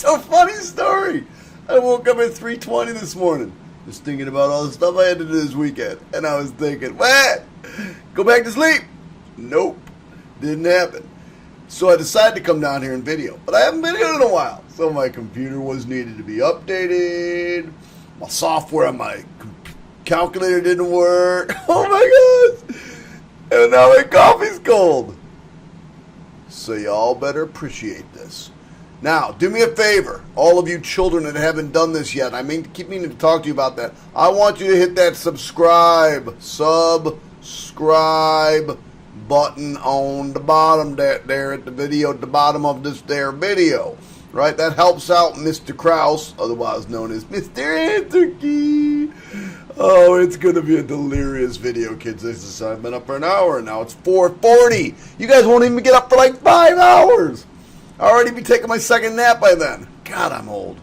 a funny story. I woke up at 3:20 this morning, just thinking about all the stuff I had to do this weekend. And I was thinking, what? Go back to sleep? Nope. Didn't happen. So I decided to come down here and video. But I haven't videoed in a while. So my computer was needed to be updated. My software on my calculator didn't work. Oh my gosh. And now my coffee's cold. So y'all better appreciate this. Now, do me a favor, all of you children that haven't done this yet. I keep meaning to talk to you about that. I want you to hit that subscribe button on the bottom there at the video, at the bottom of this there video. Right? That helps out Mr. Krause, otherwise known as Mr. Answer Key. Oh, it's going to be a delirious video, kids. I've been up for an hour, and now it's 4:40. You guys won't even get up for like 5 hours. I'll already be taking my second nap by then. God, I'm old.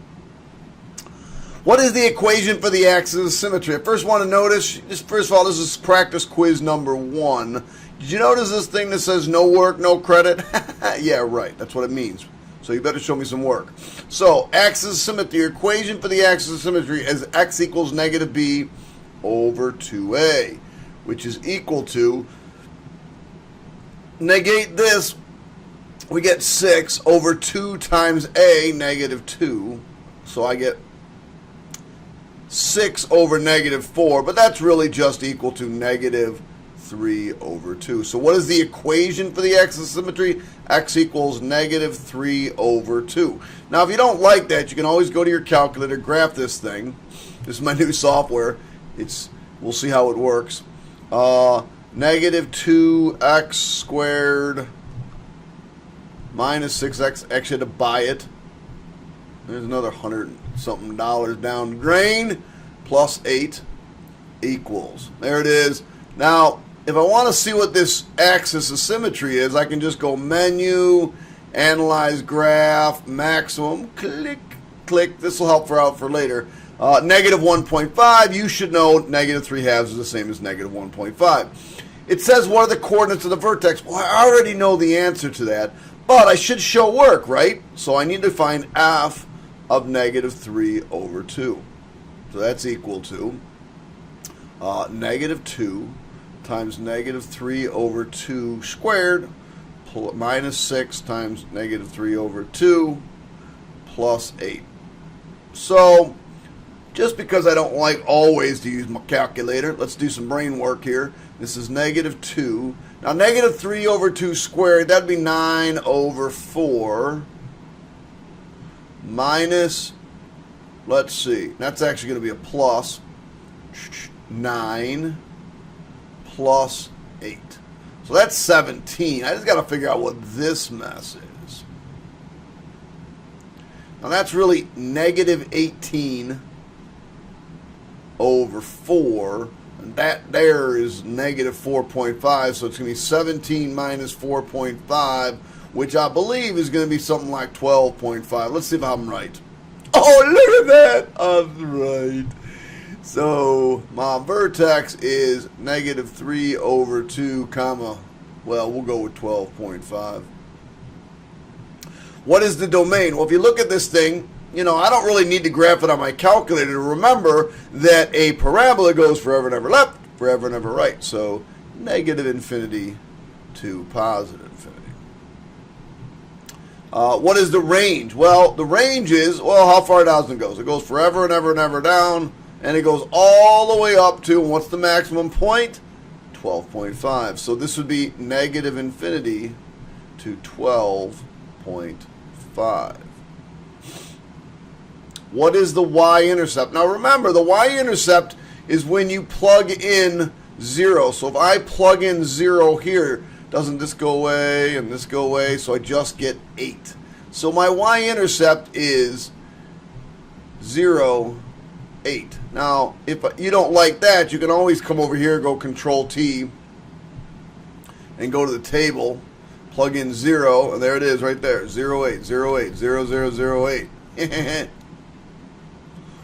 What is the equation for the axis of symmetry? I first want to notice, first of all, this is practice quiz number 1. Did you notice this thing that says no work, no credit? Yeah, right. That's what it means. So you better show me some work. So, axis of symmetry, the equation for the axis of symmetry is x equals negative b over 2a, which is equal to, negate this, we get 6 over 2 times a, negative 2. So I get 6 over negative 4, but that's really just equal to negative 3 over 2. So what is the equation for the axis of symmetry? X equals negative 3 over 2. Now, if you don't like that, you can always go to your calculator, graph this thing. This is my new software. We'll see how it works. Negative 2x squared minus 6x. Actually, had to buy it. There's another $100-something down the drain. Plus 8 equals. There it is. Now, if I want to see what this axis of symmetry is, I can just go menu, analyze graph, maximum, click, click. This will help out for later. Negative 1.5. You should know negative 3 halves is the same as negative 1.5. It says what are the coordinates of the vertex? Well, I already know the answer to that. But I should show work, right? So I need to find f of negative 3 over 2. So that's equal to negative 2 times negative 3 over 2 squared minus 6 times negative 3 over 2 plus 8. So just because I don't like always to use my calculator, let's do some brain work here. This is negative 2. Now, negative 3 over 2 squared, that'd be 9 over 4 minus, let's see, that's actually going to be a plus 9 plus 8. So that's 17. I just got to figure out what this mess is. Now, that's really negative 18 over 4. That there is negative 4.5, so it's going to be 17 minus 4.5, which I believe is going to be something like 12.5. Let's see if I'm right. Oh, look at that! I'm right. So my vertex is negative 3 over 2, comma, well, we'll go with 12.5. What is the domain? Well, if you look at this thing, you know, I don't really need to graph it on my calculator to remember that a parabola goes forever and ever left, forever and ever right. So negative infinity to positive infinity. What is the range? Well, the range is, well, how far down it goes? It goes forever and ever and ever down, and it goes all the way up to, what's the maximum point? 12.5. So this would be negative infinity to 12.5. What is the y-intercept? Now remember, the y-intercept is when you plug in 0. So if I plug in 0 here, doesn't this go away and this go away? So I just get 8. So my y-intercept is 0, 8. Now, if you don't like that, you can always come over here, go Control-T, and go to the table, plug in 0, and there it is right there, 0, 8, 0, 8, 0, 0, 0, 8.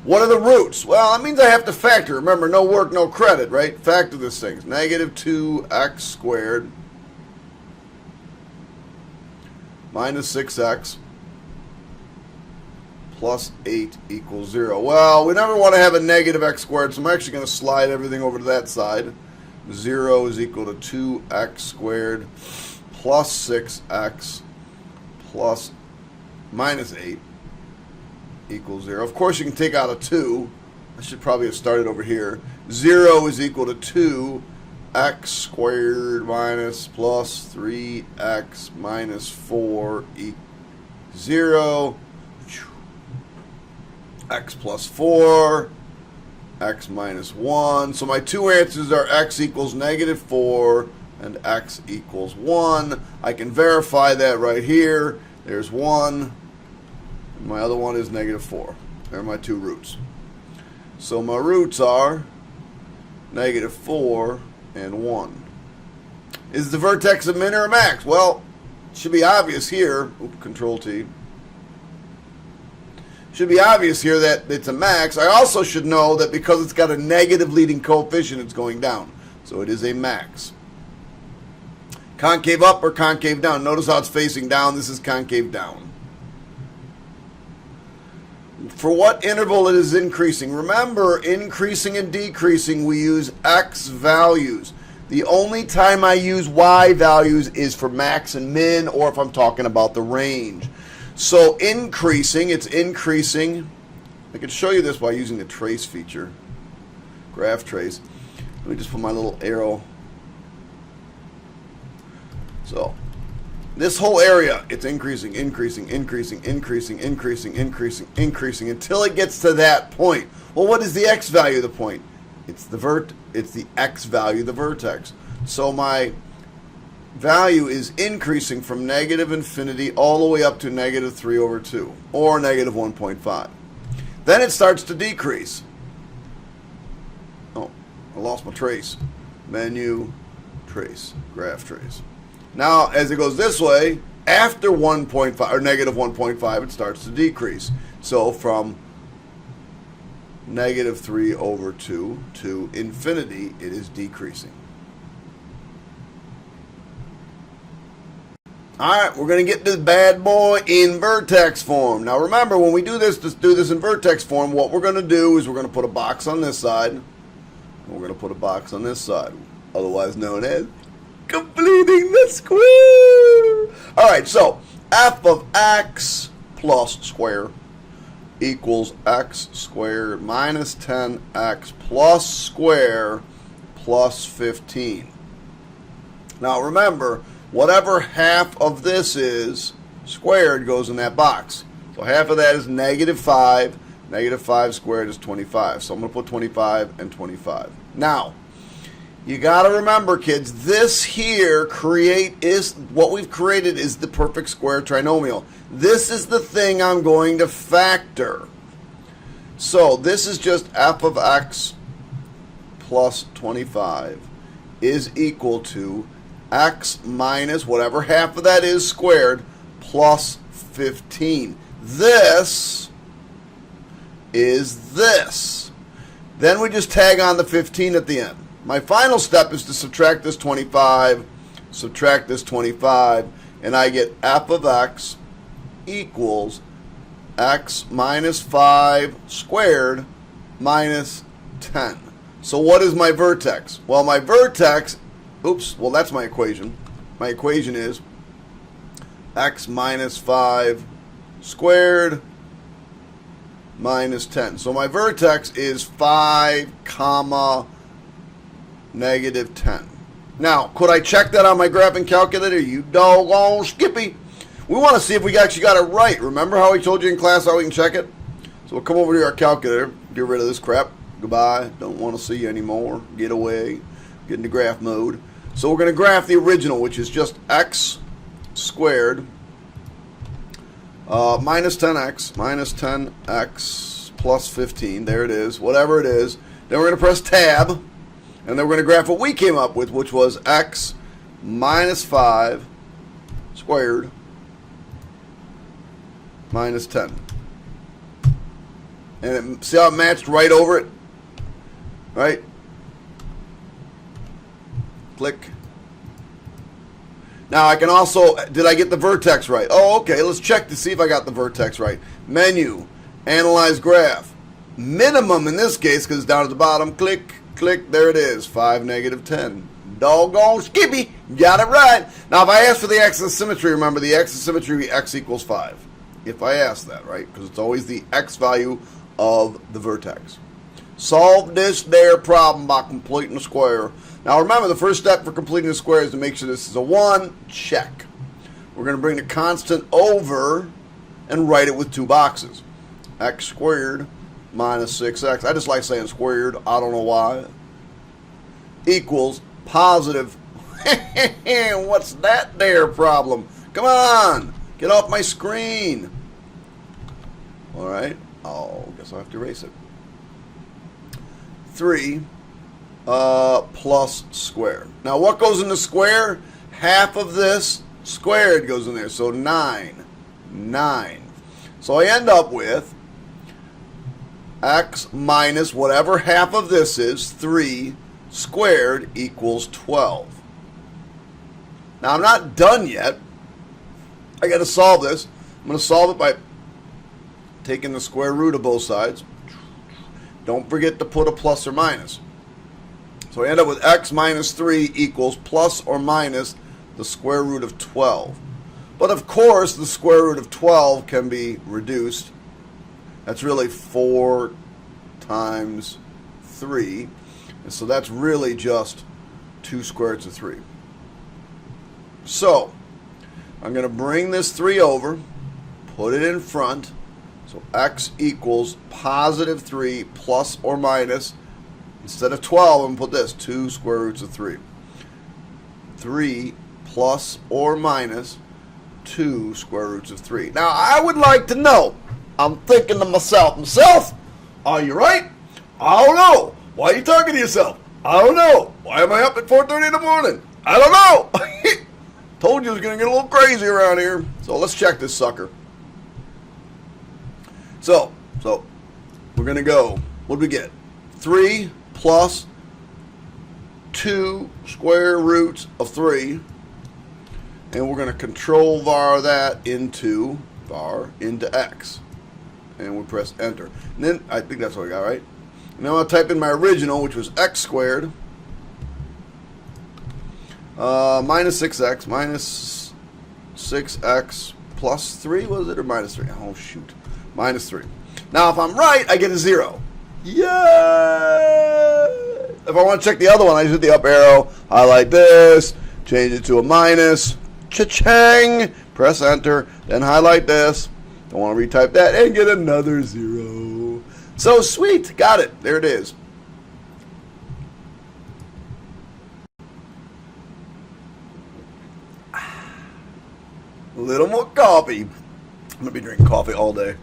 What are the roots? Well, that means I have to factor. Remember, no work, no credit, right? Factor this thing. Negative 2x squared minus 6x plus 8 equals 0. Well, we never want to have a negative x squared, so I'm actually going to slide everything over to that side. 0 is equal to 2x squared plus 6x plus minus 8 equals 0. Of course, you can take out a 2. I should probably have started over here. 0 is equal to 2x squared minus plus 3x minus 4 equals 0. X plus 4, x minus 1. So my two answers are x equals negative 4 and x equals 1. I can verify that right here. There's 1. And my other one is negative 4. They're my two roots. So my roots are negative 4 and 1. Is the vertex a min or a max? Well, it should be obvious here. Control T. Should be obvious here that it's a max. I also should know that because it's got a negative leading coefficient, it's going down. So it is a max. Concave up or concave down? Notice how it's facing down. This is concave down. For what interval it is increasing? Remember, increasing and decreasing, we use x values. The only time I use y values is for max and min, or if I'm talking about the range. So increasing, it's increasing. I could show you this by using the trace feature, graph trace. Let me just put my little arrow. So this whole area, it's increasing, increasing, increasing, increasing, increasing, increasing, increasing until it gets to that point. Well, what is the x value of the point? It's the x value of the vertex. So my value is increasing from negative infinity all the way up to negative 3 over 2, or negative 1.5. Then it starts to decrease. Oh, I lost my trace. Menu, trace, graph trace. Now, as it goes this way, after 1.5 or negative 1.5, it starts to decrease. So from negative 3 over 2 to infinity, it is decreasing. Alright, we're going to get this bad boy in vertex form. Now remember, when we do this in vertex form, what we're going to do is we're going to put a box on this side, and we're going to put a box on this side, otherwise known as completing the square. Alright, so f of x plus square equals x squared minus 10x plus square plus 15. Now remember, whatever half of this is squared goes in that box. So half of that is negative 5. Negative 5 squared is 25. So I'm going to put 25 and 25. Now, you got to remember, kids, this here what we've created is the perfect square trinomial. This is the thing I'm going to factor. So this is just f of x plus 25 is equal to x minus whatever half of that is squared plus 15. This is this. Then we just tag on the 15 at the end. My final step is to subtract this 25, and I get f of x equals x minus 5 squared minus 10. So what is my vertex? Well, my vertex, that's my equation. My equation is x minus 5 squared minus 10. So my vertex is 5 comma negative 10. Now, could I check that on my graphing calculator? You doggone Skippy. We want to see if we actually got it right. Remember how I told you in class how we can check it? So we'll come over to our calculator, get rid of this crap. Goodbye. Don't want to see you anymore. Get away. Get into graph mode. So we're going to graph the original, which is just x squared minus 10x plus 15. There it is. Whatever it is. Then we're going to press tab. And then we're going to graph what we came up with, which was x minus 5 squared minus 10. And see how it matched right over it? Right? Click. Now I can also, did I get the vertex right? Oh, okay. Let's check to see if I got the vertex right. Menu, Analyze graph. Minimum in this case, because it's down at the bottom. Click, click, there it is. 5, negative 10. Doggone skippy. Got it right. Now, if I ask for the x of symmetry, remember the x of symmetry would be x equals 5. If I ask that, right? Because it's always the x value of the vertex. Solve this there problem by completing the square. Now, remember, the first step for completing the square is to make sure this is a 1. Check. We're going to bring the constant over and write it with 2 boxes. X squared minus 6x. I just like saying squared. I don't know why. Equals positive. What's that there problem? Come on. Get off my screen. All right. Oh, guess I'll have to erase it. 3 plus square. Now, what goes in the square? Half of this squared goes in there. So 9. 9. So I end up with x minus whatever half of this is, 3 squared equals 12. Now, I'm not done yet. I got to solve this. I'm going to solve it by taking the square root of both sides. Don't forget to put a plus or minus. So I end up with x minus 3 equals plus or minus the square root of 12. But of course, the square root of 12 can be reduced. That's really 4 times 3. And so that's really just 2 square roots of 3. So I'm going to bring this 3 over, put it in front. So x equals positive 3 plus or minus, instead of 12, I'm going to put this, 2 square roots of 3. 3 plus or minus 2 square roots of 3. Now, I would like to know, I'm thinking to myself, are you right? I don't know. Why are you talking to yourself? I don't know. Why am I up at 4:30 in the morning? I don't know. Told you it was going to get a little crazy around here. So let's check this sucker. So we're going to go, what do we get? 3 plus 2 square roots of 3. And we're going to control var that into x. And we press enter. And then, I think that's what I got, right? And then I'll type in my original, which was x squared. Minus 6x. Minus 6x plus 3, was it? Or minus 3? Oh, shoot. Minus 3. Now, if I'm right, I get a 0. Yay! If I want to check the other one, I just hit the up arrow, highlight this, change it to a minus. Cha-chang! Press enter, then highlight this. I want to retype that and get another 0. So sweet, got it. There it is. A little more coffee. I'm going to be drinking coffee all day.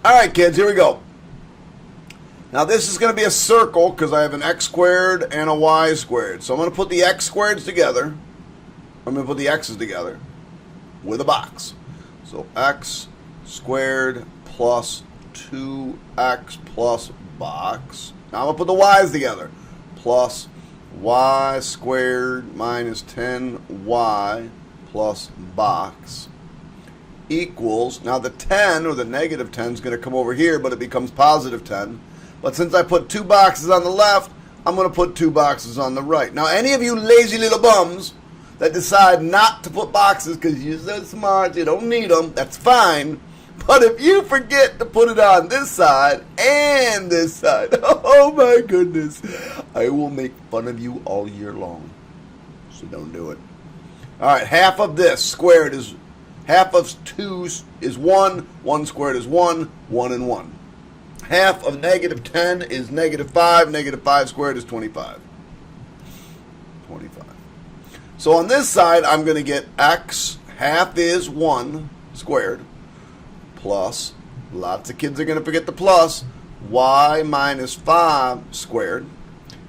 All right, kids, here we go. Now, this is going to be a circle because I have an x squared and a y squared. So I'm going to put the x squareds together. I'm going to put the x's together with a box. So x squared plus 2x plus box. Now I'm going to put the y's together. Plus y squared minus 10y plus box equals, now the 10 or the negative 10 is going to come over here, but it becomes positive 10. But since I put 2 boxes on the left, I'm going to put 2 boxes on the right. Now, any of you lazy little bums that decide not to put boxes because you're so smart, you don't need them, that's fine. But if you forget to put it on this side and this side, oh my goodness, I will make fun of you all year long. So don't do it. All right, half of this squared is, half of 2 is 1, 1 squared is 1, 1 and 1. Half of negative 10 is negative 5, negative 5 squared is 25. 25. So on this side, I'm going to get x, half is 1 squared, plus, lots of kids are going to forget the plus, y minus 5 squared.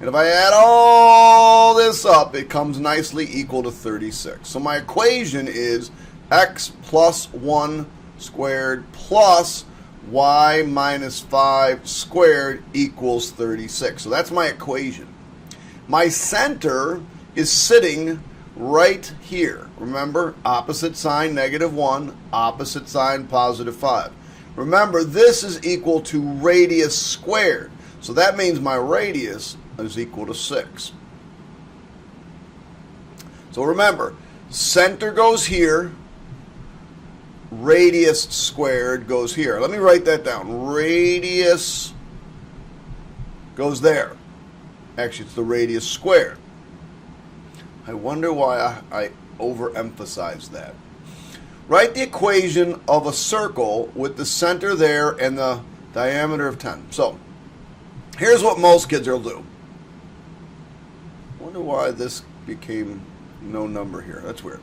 And if I add all this up, it comes nicely equal to 36. So my equation is x plus 1 squared plus y minus 5 squared equals 36. So that's my equation. My center is sitting right here. Remember, opposite sign negative 1, opposite sign positive 5. Remember, this is equal to radius squared. So that means my radius is equal to 6. So remember, center goes here, radius squared goes here. Let me write that down. Radius goes there. Actually, it's the radius squared. I wonder why I overemphasize that. Write the equation of a circle with the center there and the diameter of 10. So, here's what most kids will do. I wonder why this became no number here. That's weird.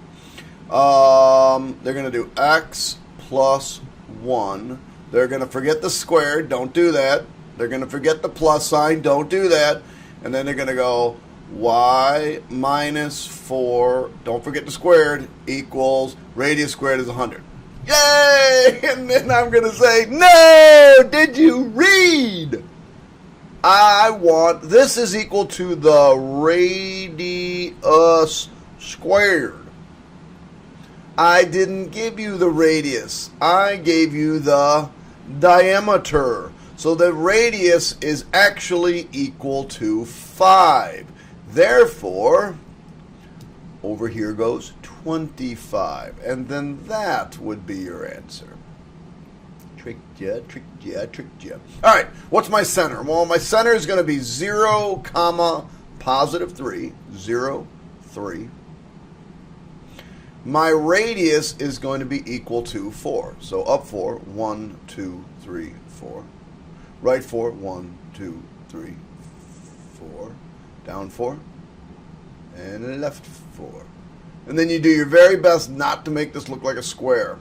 They're going to do x plus 1. They're going to forget the squared. Don't do that. They're going to forget the plus sign. Don't do that. And then they're going to go y minus 4, don't forget the squared, equals radius squared is 100. Yay! And then I'm going to say, no! Did you read? I want, this is equal to the radius squared. I didn't give you the radius. I gave you the diameter. So the radius is actually equal to 5. Therefore, over here goes 25. And then that would be your answer. Tricked ya, tricked ya, tricked ya. All right, what's my center? Well, my center is going to be 0, positive 3, 0, 3. My radius is going to be equal to 4. So up 4, 1, 2, 3, 4. Right 4, 1, 2, 3, 4. Down 4. And left 4. And then you do your very best not to make this look like a square.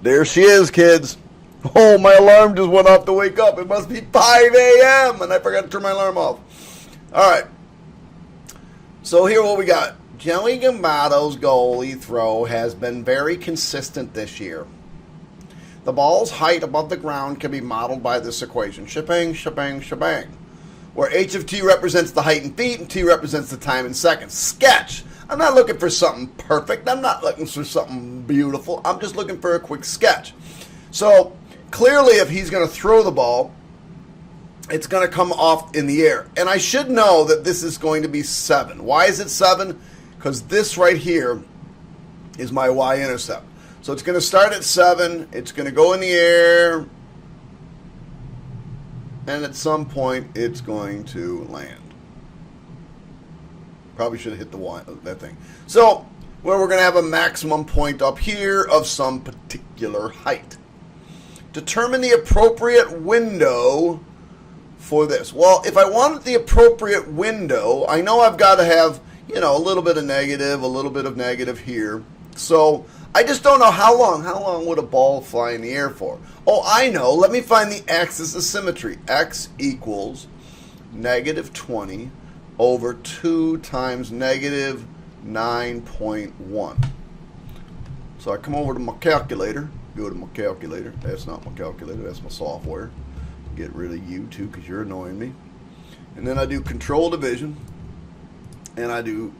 There she is, kids. Oh, my alarm just went off to wake up. It must be 5 a.m. and I forgot to turn my alarm off. All right. So here what we got. Joey Gambato's goalie throw has been very consistent this year. The ball's height above the ground can be modeled by this equation. Shebang, shebang, shebang. Where h of t represents the height in feet and t represents the time in seconds. Sketch. I'm not looking for something perfect. I'm not looking for something beautiful. I'm just looking for a quick sketch. So, clearly if he's going to throw the ball, it's going to come off in the air. And I should know that this is going to be 7. Why is it 7? Because this right here is my y-intercept. So it's going to start at 7. It's going to go in the air. And at some point, it's going to land. Probably should have hit that thing. So, well, we're going to have a maximum point up here of some particular height. Determine the appropriate window for this. Well, if I wanted the appropriate window, I know I've got to have, you know, a little bit of negative here. So I just don't know how long. How long would a ball fly in the air for? Oh, I know. Let me find the axis of symmetry. X equals negative 20 over 2 times negative 9.1. So I come over to my calculator. Go to my calculator. That's not my calculator. That's my software. Get rid of you too because you're annoying me. And then I do control division. And I do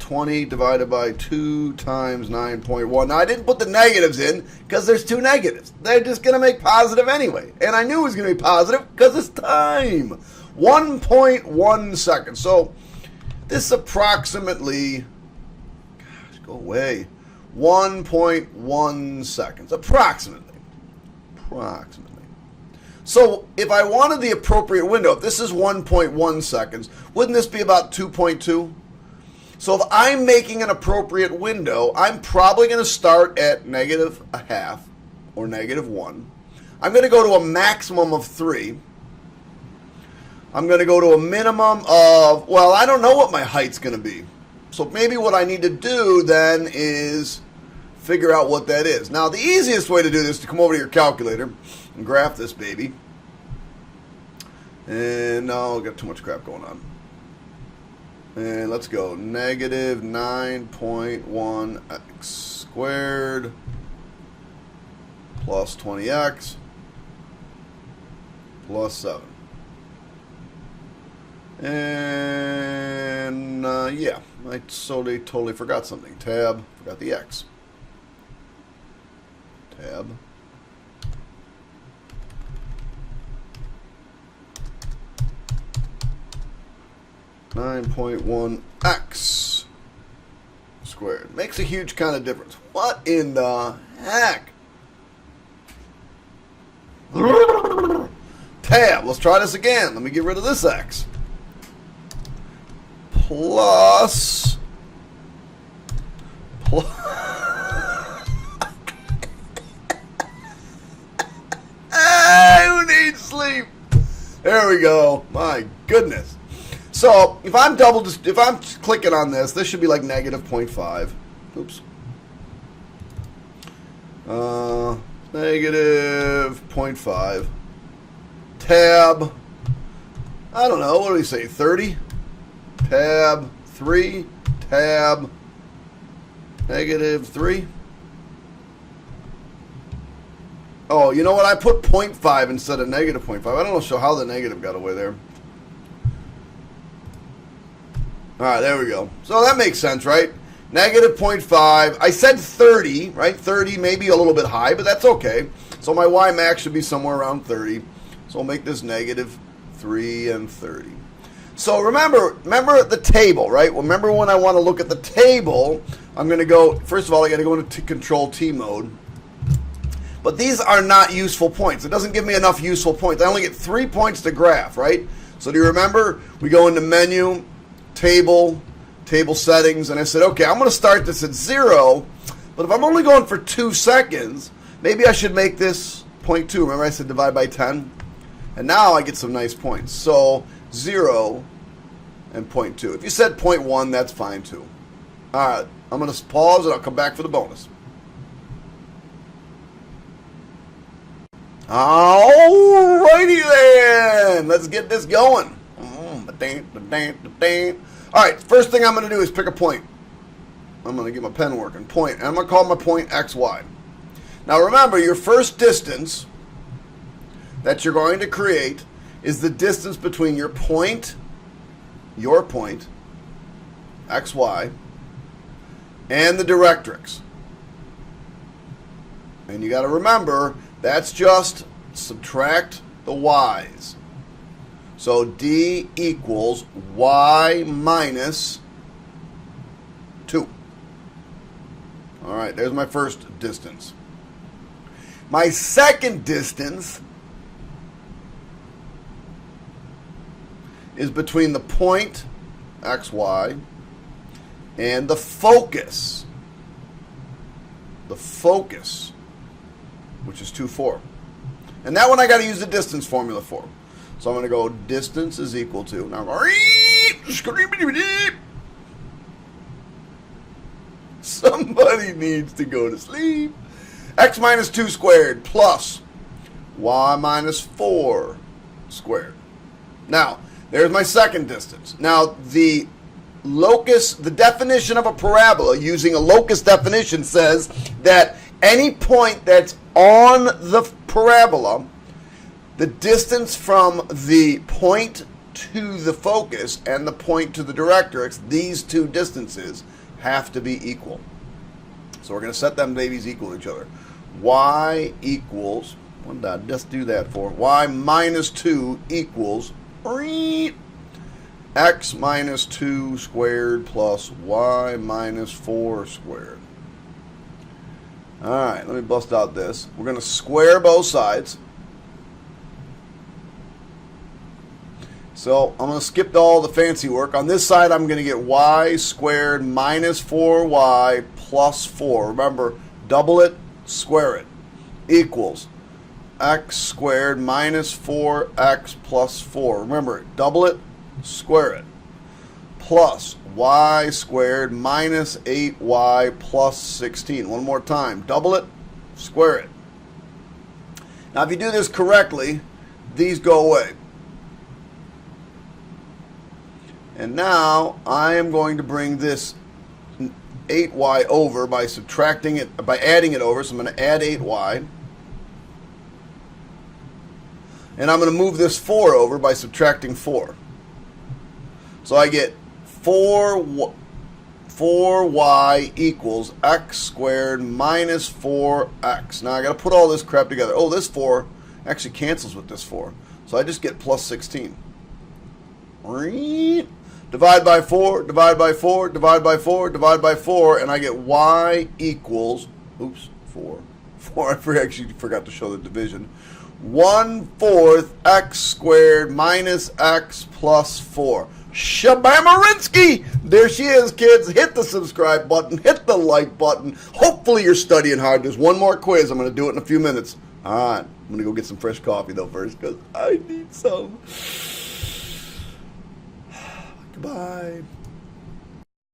20 divided by 2 times 9.1. Now, I didn't put the negatives in because there's 2 negatives. They're just going to make positive anyway. And I knew it was going to be positive because it's time. 1.1 seconds. So, this is approximately, gosh, go away, 1.1 seconds. Approximately. So, if I wanted the appropriate window, if this is 1.1 seconds, wouldn't this be about 2.2? So if I'm making an appropriate window, I'm probably going to start at negative a half or negative 1. I'm going to go to a maximum of 3. I'm going to go to a minimum of, well, I don't know what my height's going to be. So maybe what I need to do then is figure out what that is. Now, the easiest way to do this is to come over to your calculator and graph this baby. And no, I've got too much crap going on. And let's go negative 9.1 x squared plus 20x plus 7. And Yeah, I totally forgot something. Tab, forgot the X. Tab. (9.1x squared). Makes a huge kind of difference. What in the heck? Tab. Let's try this again. Let me get rid of this x. Plus. Who needs sleep? There we go. My goodness. So if I'm clicking on this, this should be like negative 0.5. Oops. Negative 0.5. Tab. I don't know. What do we say? 30. Tab 3. Tab negative 3. Oh, you know what? I put 0.5 instead of negative 0.5. I don't know how the negative got away there. All right, there we go. So that makes sense, right? Negative 0.5. I said 30, right? 30 maybe a little bit high, but that's okay. So my y max should be somewhere around 30. So I'll make this negative 3 and 30. So remember the table, right? Remember when I want to look at the table, I'm going to go, first of all, I got to go into Control T mode. But these are not useful points. It doesn't give me enough useful points. I only get 3 points to graph, right? So do you remember? We go into Menu, Table Settings, and I said, okay, I'm going to start this at 0, but if I'm only going for 2 seconds, maybe I should make this 0.2. Remember I said divide by 10? And now I get some nice points. So 0 and 0.2. If you said 0.1, that's fine too. All right, I'm going to pause and I'll come back for the bonus. Alrighty then, let's get this going. All right, first thing I'm going to do is pick a point. I'm going to get my pen working. Point, and I'm going to call my point XY. Now remember, your first distance that you're going to create is the distance between your point, XY, and the directrix. And you got to remember, that's just subtract the y's. So D equals y minus 2. All right, there's my first distance. My second distance is between the point, XY, and the focus. The focus, which is 2, 4. And that one I got to use the distance formula for. So I'm going to go distance is equal to, now I'm going, somebody needs to go to sleep. X minus 2 squared plus y minus 4 squared. Now, there's my second distance. Now, the locus, the definition of a parabola using a locus definition says that any point that's on the parabola, the distance from the point to the focus and the point to the directrix, these two distances have to be equal. So we're going to set them babies equal to each other. Y equals, what did I just do that for? Y minus 2 equals x minus 2 squared plus y minus 4 squared. All right, let me bust out this. We're going to square both sides. So I'm going to skip all the fancy work. On this side, I'm going to get y squared minus 4y plus 4. Remember, double it, square it. Equals x squared minus 4x plus 4. Remember, double it, square it. Plus y squared minus 8y plus 16. One more time. Double it, square it. Now, if you do this correctly, these go away. And now I am going to bring this 8y over by subtracting it, by adding it over. So I'm going to add 8y. And I'm going to move this 4 over by subtracting 4. So I get 4y equals x squared minus 4x. Now I got to put all this crap together. Oh, this 4 actually cancels with this 4. So I just get plus 16. Divide by 4, divide by 4, divide by 4, divide by 4, and I get y equals, oops, 4. I actually forgot to show the division. 1/4 x squared minus x plus 4. Shabamarinsky! There she is, kids. Hit the subscribe button. Hit the like button. Hopefully you're studying hard. There's one more quiz. I'm going to do it in a few minutes. All right. I'm going to go get some fresh coffee, though, first, because I need some. Goodbye.